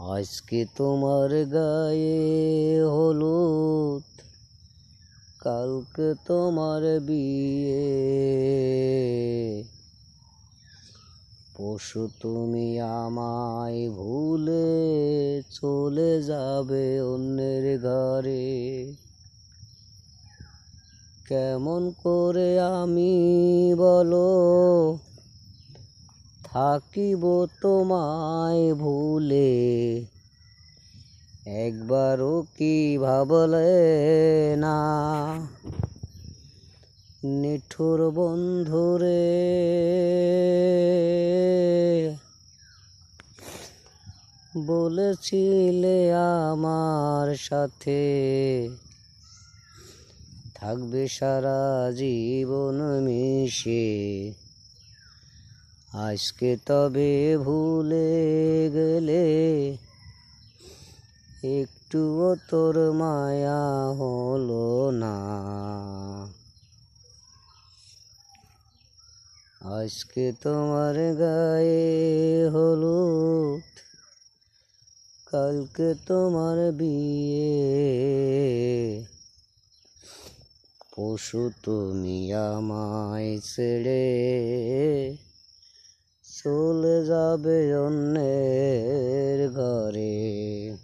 আজকে তোমার গায়ে হলুদ, কালকে তোমার বিয়ে। পরশু তুমি আমায় ভুলে চলে যাবে অন্যের ঘরে। কেমন করে আমি বলো থাকিব তোমায় ভুলে? একবারও কি ভাবলে না নিঠুর বন্ধুরে? বলেছিলে আমার সাথে থাকবে সারা জীবন মিশে। আজকে তবে ভুলে গেলে, একটুও তোর মায়া হলো না। আজকে তোমার গায়ে হলুদ, কালকে তোমার বিয়ে। পরশু তুমি আমায় ছেড়ে চলে যাবে অন্যের ঘরে।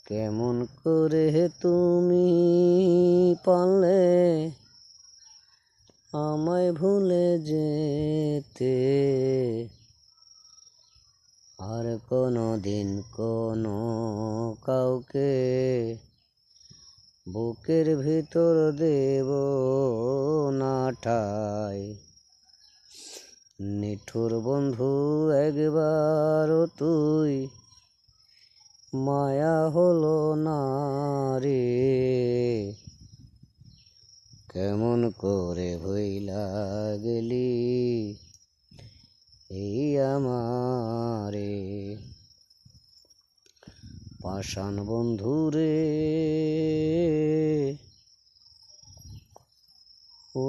কেমন করে তুমি পারলে আমায় ভুলে যেতে? আর কোনো দিন কোনো কাউকে বুকের ভিতর দেব না ঠাই। নিঠুর বন্ধু একবারও তুই মায়া হলো না রে। কেমন করে ভইলা গেলি এই আমারে? পাষাণ বন্ধুরে ও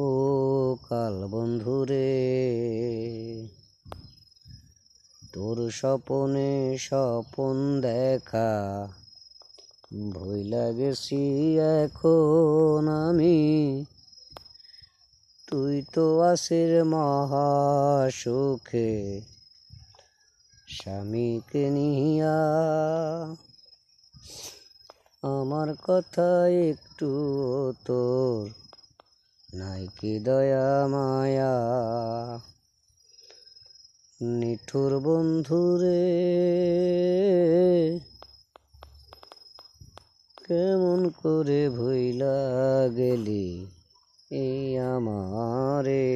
কাল বন্ধুরে, তোর স্বপনে স্বপন দেখা ভইলা গেছি এখন আমি। তুই তো আসির মহা সুখে স্বামীকে নিয়া। আমার কথা একটু তোর নাই কি দয়া মায়া? নিঠুর বন্ধুরে কেমন করে ভইলা গেলি এই আমারে?